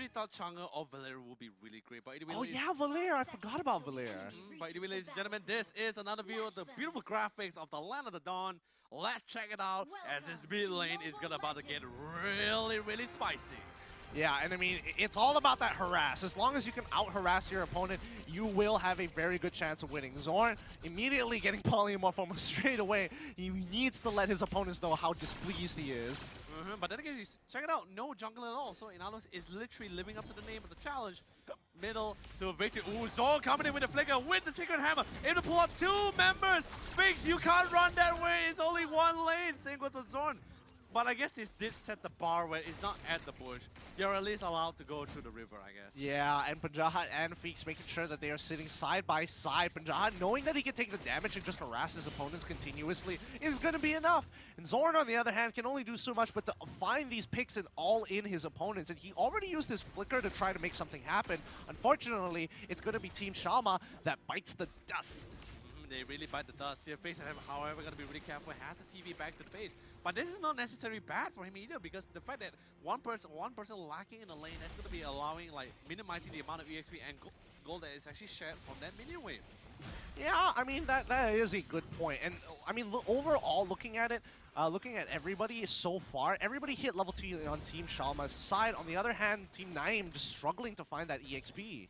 initially thought Chang'e or Valera would be really great, but anyway, Oh yeah, Valera. I forgot about Valera. but anyway, ladies and gentlemen, this is another view of the beautiful graphics of the Land of the Dawn. Let's check it out as this mid lane is about to get really, really spicy. Yeah, and I mean, it's all about that harass. As long as you can out-harass your opponent, you will have a very good chance of winning. Xorn immediately getting polymorph almost straight away. He needs to let his opponents know how displeased he is. But then again, check it out, no jungle at all. So Inalos is literally living up to the name of the challenge. Middle to victory. Ooh, Xorn coming in with the flicker with the secret hammer. Able to pull up 2 members. Feekz, you can't run that way. It's only 1 lane. Same goes with Xorn. But I guess this did set the bar where it's not at the bush. You're at least allowed to go through the river, I guess. Yeah, and Penjahat and Feekz making sure that they are sitting side by side. Penjahat, knowing that he can take the damage and just harass his opponents continuously, is going to be enough. And Xorn, on the other hand, can only do so much but to find these picks and all in his opponents. And he already used his flicker to try to make something happen. Unfortunately, it's going to be Team Shalma that bites the dust. They really bite the dust here. Feekz, however, going to be really careful. Has the TV back to the base. But this is not necessarily bad for him either, because the fact that one person lacking in the lane, that's going to be allowing, like, minimizing the amount of EXP and gold that is actually shared from that minion wave. Yeah, I mean, that is a good point. And, I mean, overall, looking at it, looking at everybody so far, everybody hit level 2 on Team Shalma's side. On the other hand, Team Naim just struggling to find that EXP.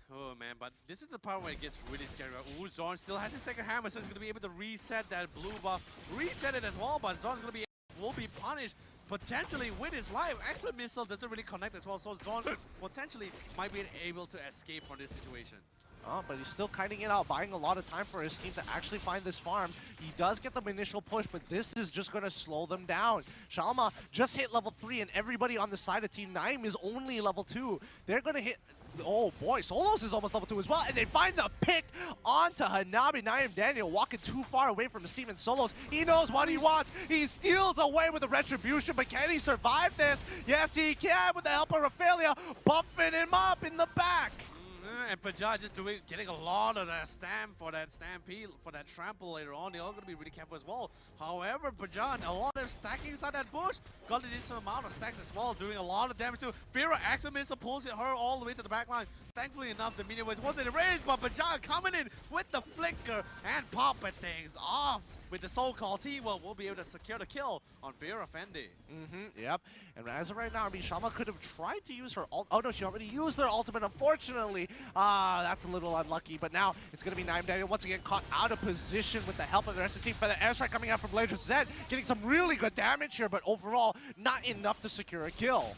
Oh man, but this is the part where it gets really scary. Ooh, Xorn still has his second hammer, so he's going to be able to reset that blue buff. Reset it as well, but Xorn's will be punished potentially with his life. Extra missile doesn't really connect as well, so Xorn potentially might be able to escape from this situation. Oh, but he's still kiting it out, buying a lot of time for his team to actually find this farm. He does get the initial push, but this is just going to slow them down. Shalma just hit level 3, and everybody on the side of Team Naim is only level 2. They're going to hit... Oh boy, Soloz is almost level 2 as well, and they find the pick onto Hanabi. Naim Daniel walking too far away from his team, and Soloz, he knows what he wants. He steals away with the retribution, but can he survive this? Yes, he can with the help of Raphaelia, buffing him up in the back. And Penjahat just getting a lot of that stamp for that stampede, for that trample later on. They're all going to be really careful as well. However, Penjahat, a lot of them stacking inside that bush. Got a decent amount of stacks as well, doing a lot of damage too. Fiera Axel missile pulls her all the way to the back line. Thankfully enough, the minion wasn't in range, but Penjahat coming in with the flicker and popping things off. With the so-called T-Will, we'll be able to secure the kill on Fiera Fendi. Yep. And as of right now, I mean, Shalma could have tried to use her ult. Oh no, she already used her ultimate, unfortunately. That's a little unlucky. But now it's going to be Naim Daniel once again caught out of position with the help of the rest of the team. For the airstrike coming out from Josette, getting some really good damage here, but overall, not enough to secure a kill.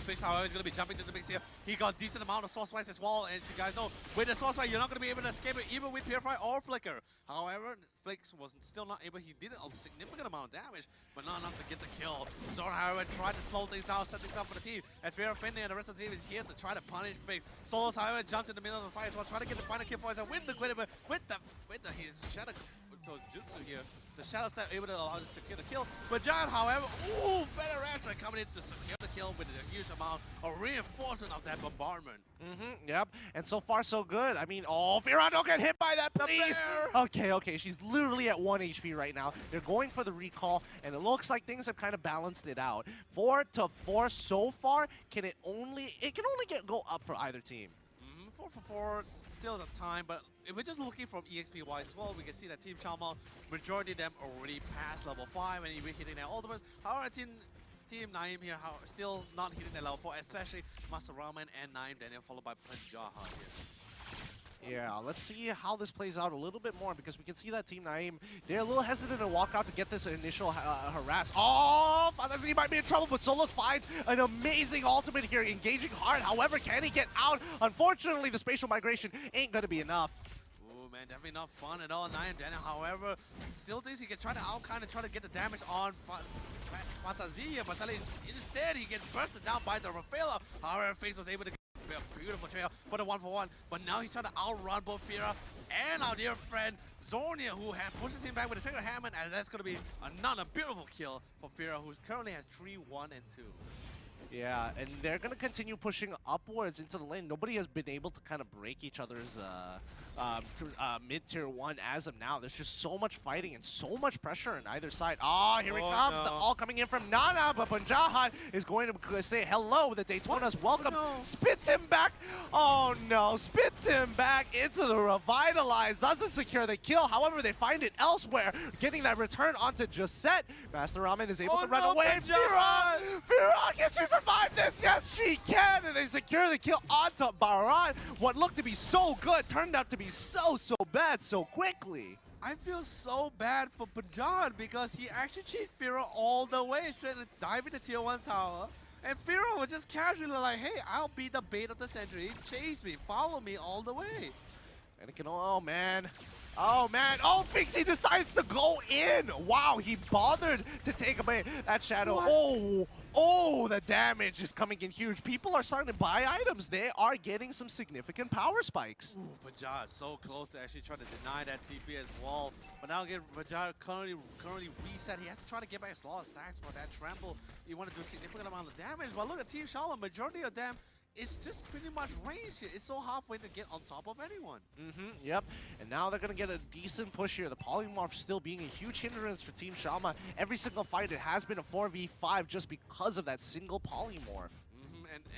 Feekz, however, is going to be jumping to the mix here. He got a decent amount of source fights as well, and you guys know, with the source fight, you're not going to be able to escape it, even with Purify or Flicker. However, Feekz was still not able. He did a significant amount of damage, but not enough to get the kill. Xorn, however, tried to slow things down, set things up for the team, and Fiera Fendi and the rest of the team is here to try to punish Feekz. Soloz, however, jumps in the middle of the fight as well, trying to get the final kill for himself with the Quitter, but with his Shadow Jutsu here. The Shadow Step able to allow him to secure the kill. But Giant, however, Federation coming in to secure the kill with a huge amount of reinforcement of that bombardment. Yep. And so far, so good. I mean, oh, Fiera, don't get hit by that, please. Okay. She's literally at 1 HP right now. They're going for the recall, and it looks like things have kind of balanced it out. 4 to 4 so far. It can only go up for either team. 4 for 4, still the time, but if we're just looking from EXP wise as well, we can see that Team Shalma, majority of them already passed level 5 and even hitting their ultimates. However, Team Naim here still not hitting their level 4, especially Masterramen and Naim Daniel, followed by Penjahat here. Yeah, let's see how this plays out a little bit more, because we can see that Team Naim, they're a little hesitant to walk out to get this initial harass. Oh, Farrahzie might be in trouble, but Soloz finds an amazing ultimate here, engaging hard. However, can he get out? Unfortunately, the spatial migration ain't going to be enough. Oh man, definitely not fun at all. Naim Daniel, however, still thinks he can try to try to get the damage on Farrahzie, but instead he gets bursted down by the Raphaelia. However, Feekz was able to get a beautiful trail for the 1-for-1, but now he's trying to outrun both Fiera and our dear friend Xorn, who pushes him back with a second hammer, and that's going to be another beautiful kill for Fiera, who currently has 3, 1, and 2. Yeah, and they're going to continue pushing upwards into the lane. Nobody has been able to kind of break each other's mid-tier 1 as of now. There's just so much fighting and so much pressure on either side. Oh, here it comes. No. The all coming in from Nana, but Penjahat is going to say hello. The Daytona's welcome. No. Spits him back. Oh, no. Spits him back into the Revitalize. Doesn't secure the kill. However, they find it elsewhere, getting that return onto Josette. Masterramen is able to run away. Fiera, can she survive this? Yes, she can. And they secure the kill onto Baran. What looked to be so good turned out to be so bad so quickly. I feel so bad for Penjahat because he actually chased Fiera all the way, straight to dive into tier 1 tower. And Fiera was just casually like, hey, I'll be the bait of the century. Chase me, follow me all the way. And it can, oh man. Oh man, oh Feekz, he decides to go in. Wow, he bothered to take away that shadow. What? Oh, the damage is coming in huge. People are starting to buy items. They are getting some significant power spikes. Ooh, Penjahat so close to actually trying to deny that TP as well. But now again, Penjahat currently reset. He has to try to get back a lot of stacks for that trample. You want to do a significant amount of damage. But look at Team Shalma, majority of them, it's just pretty much range here. It's so halfway to get on top of anyone. Yep. And now they're going to get a decent push here. The polymorph still being a huge hindrance for Team Shalma. Every single fight, it has been a 4v5 just because of that single polymorph.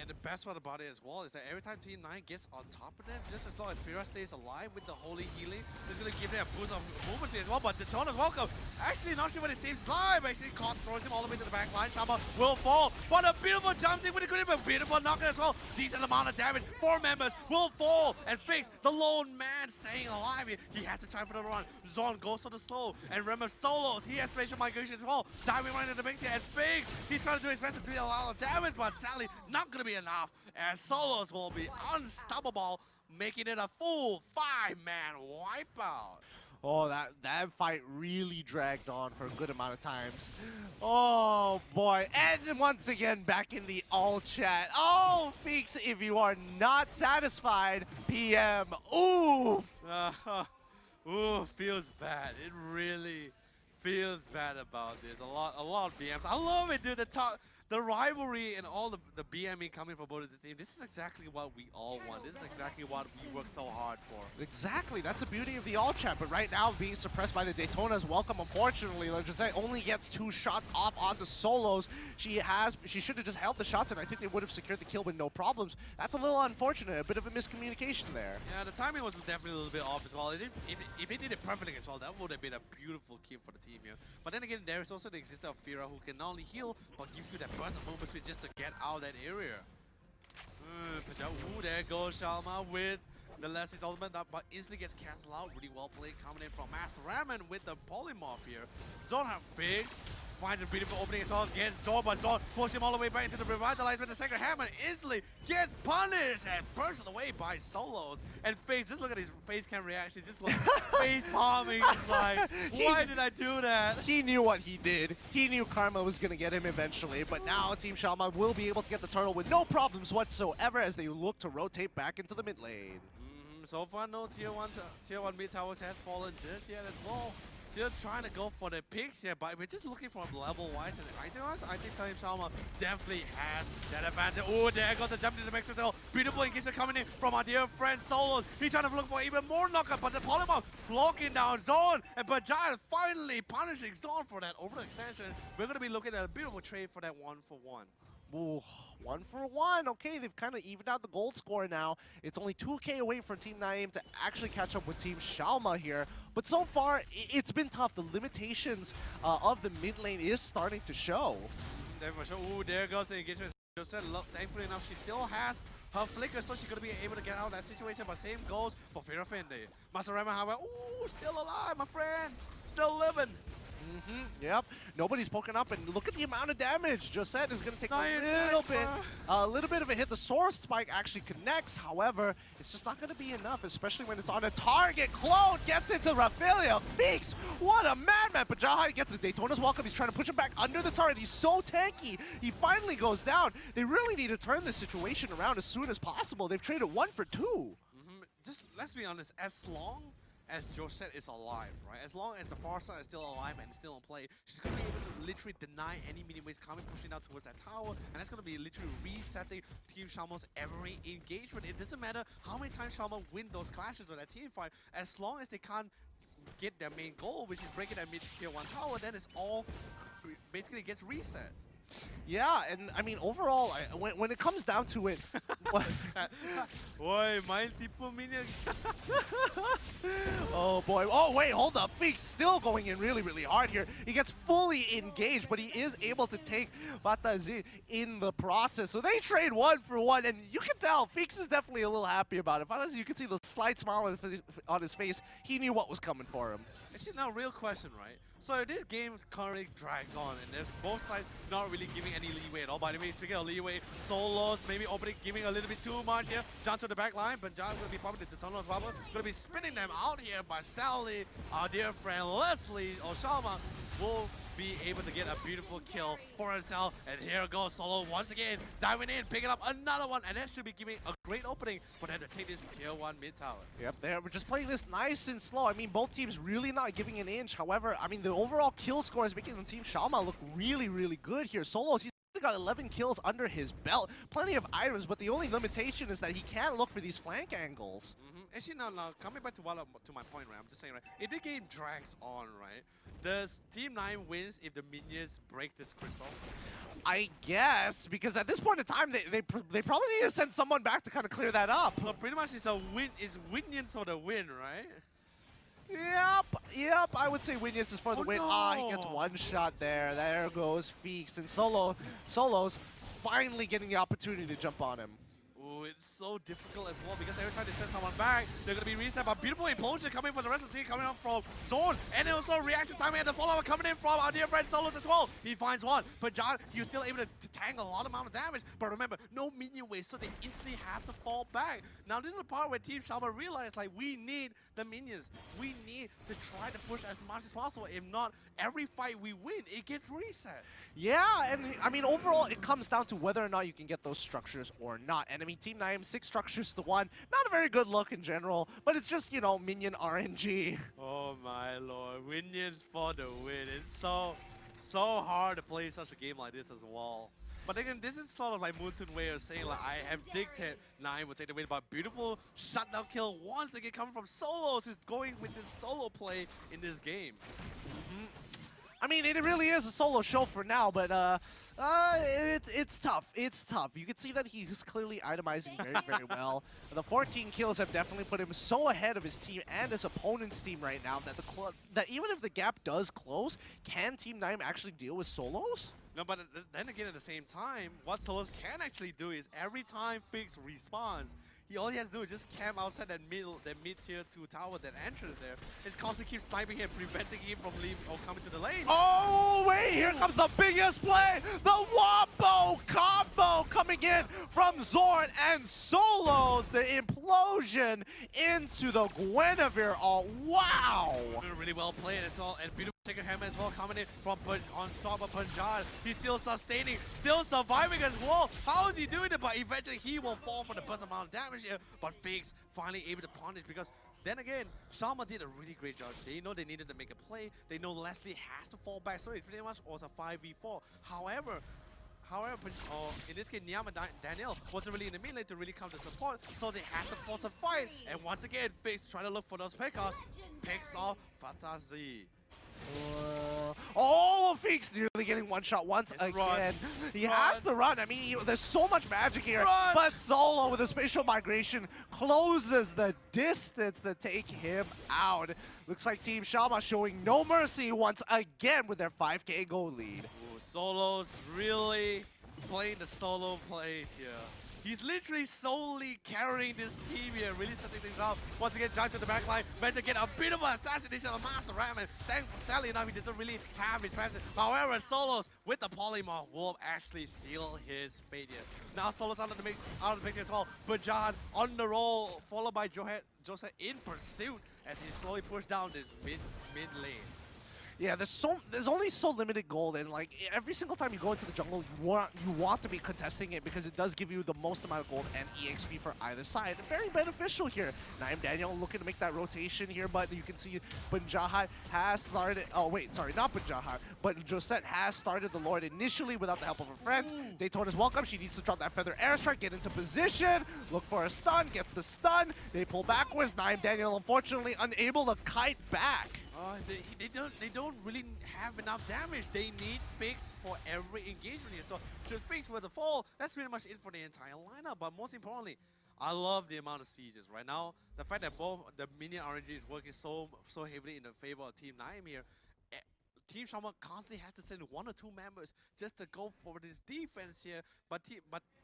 And the best part about it as well is that every time Team 9 gets on top of them, just as long as Fiera stays alive with the holy healing, it's going to give them a boost of movement speed as well. But Daytona's welcome. Actually, not sure what it seems live. Actually, caught, throws him all the way to the back line. Shalma will fall. But a beautiful jump in with a good, but beautiful knock-in as well. Decent amount of damage. 4 members will fall. And Feekz, the lone man staying alive here. He has to try for the run. Xorn goes for the slow. And remember, Soloz, he has spatial migration as well. Diving right into the mix here. And Feekz, he's trying to do his best to do a lot of damage, but sadly, not going to be enough, as Soloz will be unstoppable, making it a full 5-man wipeout. Oh, that fight really dragged on for a good amount of times. Oh, boy. And once again, back in the all chat. Oh, Feekz, if you are not satisfied, PM. Ooh. Ooh, feels bad. It really feels bad about this. A lot of BMs. I love it, dude. The rivalry and all the BMing coming from both of the teams. This is exactly what we all want. This is exactly what we work so hard for. Exactly. That's the beauty of the all chat. But right now, being suppressed by the Daytona's welcome, unfortunately. Josette only gets 2 shots off onto Soloz. She should have just held the shots, and I think they would have secured the kill with no problems. That's a little unfortunate. A bit of a miscommunication there. Yeah, the timing was definitely a little bit off as well. If they did it perfectly as well, that would have been a beautiful kill for the team here. But then again, there is also the existence of Fiera, who can not only heal, but give you that burst of movement speed just to get out of that area. Ooh, there goes Shalma with the last ultimate, but instantly gets cancelled out. Really well played, coming in from Masterramen with the polymorph here. Xorn have Feekz, finds a beautiful opening as well against Xorn, but Xorn pushes him all the way back into the Revitalize with the second hammer, instantly gets punished and burst away by Soloz. And Feekz, just look at his face cam reaction, just like face palming, like, why did I do that? He knew what he did. He knew karma was going to get him eventually, but now Team Shalma will be able to get the turtle with no problems whatsoever as they look to rotate back into the mid lane. So far, no tier 1 mid towers has fallen just yet as well. Still trying to go for the picks here, but we're just looking for level-wise and item-wise. I think Team Shalma definitely has that advantage. Oh, there goes the jump into the mix as well. Beautiful engagement coming in from our dear friend Soloz. He's trying to look for even more knockup, but the polymorph blocking down Xorn, and Penjahat finally punishing Xorn for that overextension. We're going to be looking at a beautiful trade for that 1-for-1. Ooh, 1-for-1. Okay, they've kind of evened out the gold score now. It's only 2K away from Team Naim to actually catch up with Team Shalma here. But so far, it's been tough. The limitations of the mid lane is starting to show. Ooh, there goes the engagement. Josette, thankfully enough, she still has her flicker, so she's going to be able to get out of that situation. But same goes for Fiera Fendi. Masterramen, however, ooh, still alive, my friend. Still living. Yep, nobody's poking up, and look at the amount of damage. Josette is going to take a little bit of a hit. The source spike actually connects, however, it's just not going to be enough, especially when it's on a target. Clone gets into Raphaelia. Feekz, what a madman. Penjahat gets the Daytona's welcome. He's trying to push him back under the turret. He's so tanky. He finally goes down. They really need to turn this situation around as soon as possible. They've traded 1 for 2. Just let's be honest, as long as Josette is alive, right? As long as the Farrahzie is still alive and still in play, she's going to be able to literally deny any minion waves coming, pushing out towards that tower, and that's going to be literally resetting Team Shalma's every engagement. It doesn't matter how many times Shalma win those clashes or that team fight, as long as they can't get their main goal, which is breaking that mid-tier 1 tower, then it's all basically gets reset. Yeah, and I mean, overall, when it comes down to it... Boy, my tipo minion. Oh boy. Oh wait, hold up. Feekz still going in really, really hard here. He gets fully engaged, but he is able to take Farrahzie in the process. So they trade 1 for 1, and you can tell Feekz is definitely a little happy about it. Farrahzie, you can see the slight smile on his face. He knew what was coming for him. Actually, now, real question, right? So this game currently drags on, and there's both sides not really giving any leeway at all. By the way, speaking of leeway, Soloz maybe opening, giving a little bit too much here. Jump to the back line, but John's going to be popping the tunnel as well. Going to be spinning them out here by Sally. Our dear friend Leslie or Shalma will be able to get a beautiful kill for herself. And here goes Solo once again, diving in, picking up another one, and that should be giving a great opening for them to take this tier 1 mid tower. Yep, we're just playing this nice and slow. I mean, both teams really not giving an inch. However, I mean, the overall kill score is making the team Shalma look really, really good here. Soloz, he's got 11 kills under his belt. Plenty of items, but the only limitation is that he can't look for these flank angles. Actually, now, coming back to my point, right? I'm just saying, right? If the game drags on, right? Does Team 9 wins if the minions break this crystal? I guess, because at this point in time, they probably need to send someone back to kind of clear that up. Well, pretty much it's a win. It's Winions for the win, right? Yep, I would say Winions is for the win. No. Ah, he gets one shot there. There goes Feekz, and Soloz finally getting the opportunity to jump on him. Ooh, it's so difficult as well because every time they send someone back, they're going to be reset. But beautiful implosion coming from the rest of the team, coming up from Xorn. And also reaction time and the follow-up coming in from our dear friend Soloz as well. He finds one. But John, he was still able to tank a lot amount of damage. But remember, no minion waste, so they instantly have to fall back. Now, this is the part where Team Shalma realized, like, we need the minions. We need to try to push as much as possible. If not, every fight we win, it gets reset. Yeah, and I mean, overall, it comes down to whether or not you can get those structures or not. And I mean, Team 9, 6 structures to 1. Not a very good look in general, but it's just, you know, minion RNG. Oh my lord, minions for the win. It's so hard to play such a game like this as well. But again, this is sort of like Moontoon way of saying, like, I have dictated 9 will take the win, but beautiful shutdown kill once again coming from Soloz, who's going with this solo play in this game. I mean, it really is a solo show for now, but it's tough. It's tough. You can see that he's clearly itemizing very, very well. The 14 kills have definitely put him so ahead of his team and his opponent's team right now that even if the gap does close, can Team 9 actually deal with Soloz? No, but then again, at the same time, what Soloz can actually do is every time Feekz respawns, all he has to do is just camp outside that mid-tier 2 tower that enters there. It's constantly keep sniping him, preventing him from leaving or coming to the lane. Oh, wait, here comes the biggest play! The Wombo combo coming in from Xorn and Soloz. The implosion into the Guinevere. Oh, wow! Really well played as well, and beautiful Taker Hammer as well coming in from on top of Penjahat. He's still sustaining, still surviving as well. How is he doing it? But eventually he will fall for the best amount of damage here. But Feekz finally able to punish because then again, Shalma did a really great job. They know they needed to make a play. They know Leslie has to fall back, so it pretty much was a 5v4. However, in this case, Naim Daniel wasn't really in the mid lane to really come to support, so they had to force a fight. And once again, Feekz trying to look for those pickoffs, picks off Farrahzie. Oh, Feekz nearly getting one shot once again. Run. He has to run. I mean, there's so much magic here. Run. But Solo with a spatial migration closes the distance to take him out. Looks like Team Shalma showing no mercy once again with their 5K goal lead. Ooh, Soloz really playing the solo plays here. He's literally solely carrying this team here, really setting things up. Once again, John to the back line, meant to get a bit of an assassination of Masterramen. Thankfully enough, he doesn't really have his passive. However, Soloz with the polymorph will actually seal his fate here. Now Soloz out of the picture as well. But John on the roll, followed by Josette in pursuit as he slowly pushed down this mid lane. Yeah, there's only so limited gold, and like every single time you go into the jungle, you want to be contesting it because it does give you the most amount of gold and EXP for either side. Very beneficial here. Naim Daniel looking to make that rotation here, but you can see Penjahat has started. Oh wait, sorry, not Penjahat, but Josette has started the Lord initially without the help of her friends. Daytona's welcome. She needs to drop that feather airstrike, get into position, look for a stun, gets the stun. They pull backwards. Naim Daniel unfortunately unable to kite back. They don't really have enough damage. They need Feekz for every engagement here. So should Feekz were to fall, that's pretty much it for the entire lineup. But most importantly, I love the amount of sieges right now. The fact that both the minion RNG is working so heavily in the favor of Team Naim here. Team Shalma constantly has to send 1 or 2 members just to go for this defense here, but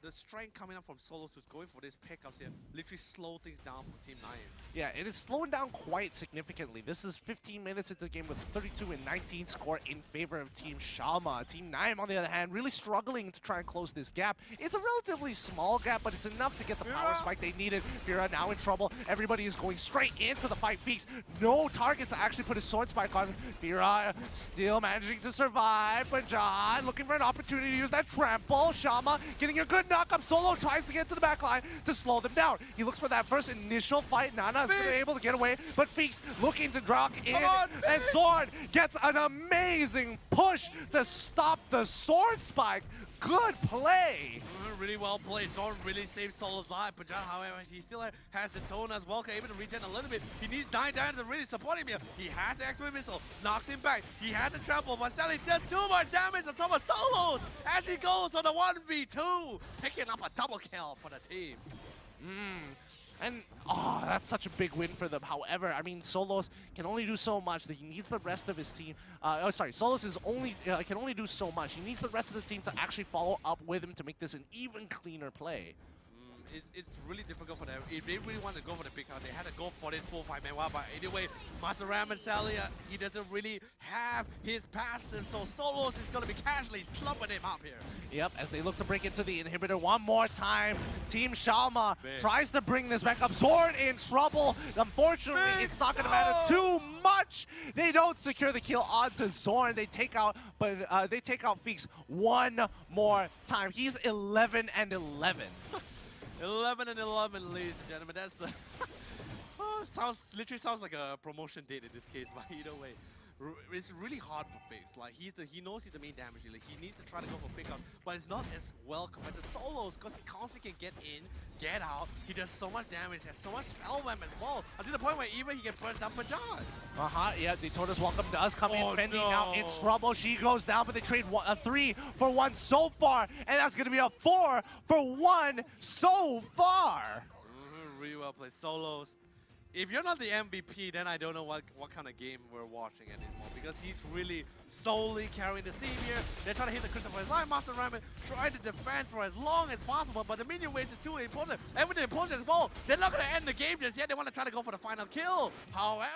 the strength coming up from Soloz, who's going for these pickups here, literally slow things down for Team Naim. Yeah, it is slowing down quite significantly. This is 15 minutes into the game with 32 and 19 score in favor of Team Shalma. Team Naim, on the other hand, really struggling to try and close this gap. It's a relatively small gap, but it's enough to get the power spike they needed. Fiera now in trouble. Everybody is going straight into the fight. Feekz, no targets to actually put his sword spike on. Fiera still managing to survive, but John looking for an opportunity to use that trample. Shalma getting a good knock up. Solo tries to get to the back line to slow them down. He looks for that first initial fight. Nana is able to get away, but Feekz looking to drop in, and Xorn gets an amazing push to stop the sword spike. Good play. Really well played. Xorn really saved Solo's life. But however, he still has his tone as well, able to regen a little bit. He needs Naim Daniel to really support him here. He has the X-Wing missile, knocks him back. He has the trample, but Sally does 2 more damage on top of Soloz as he goes on the 1v2, picking up a double kill for the team. And, that's such a big win for them. However, I mean, Soloz can only do so much. He needs the rest of his team. Soloz is can only do so much. He needs the rest of the team to actually follow up with him to make this an even cleaner play. It's really difficult for them. If they really want to go for the big count, they had to go for this full 5-man wild. But anyway, Masterramen Sally, he doesn't really have his passive, so Soloz is going to be casually slumping him up here. Yep, as they look to break into the inhibitor one more time. Team Shalma tries to bring this back up. Xorn in trouble. Unfortunately, it's not going to matter too much. They don't secure the kill onto Xorn. They take out, Feekz one more time. He's 11 and 11. 11 and 11, ladies and gentlemen. That's the literally sounds like a promotion date in this case, but either way. It's really hard for Feekz. Like he knows he's the main damage dealer. He needs to try to go for pickup, but it's not as well compared to Soloz because he constantly can get in, get out. He does so much damage, has so much spell vamp as well, until the point where even he can burn down Penjahat. Yeah, Daytona's welcome does come in. Fendi now in trouble. She goes down, but they trade a 3 for 1 so far, and that's going to be a 4 for 1 so far. Really well played, Soloz. If you're not the MVP, then I don't know what kind of game we're watching anymore, because he's really solely carrying the team here. They're trying to hit the crystal for his life. Masterramen trying to defend for as long as possible, but the minion waste is too important. Everything important as well. They're not going to end the game just yet. They want to try to go for the final kill. However,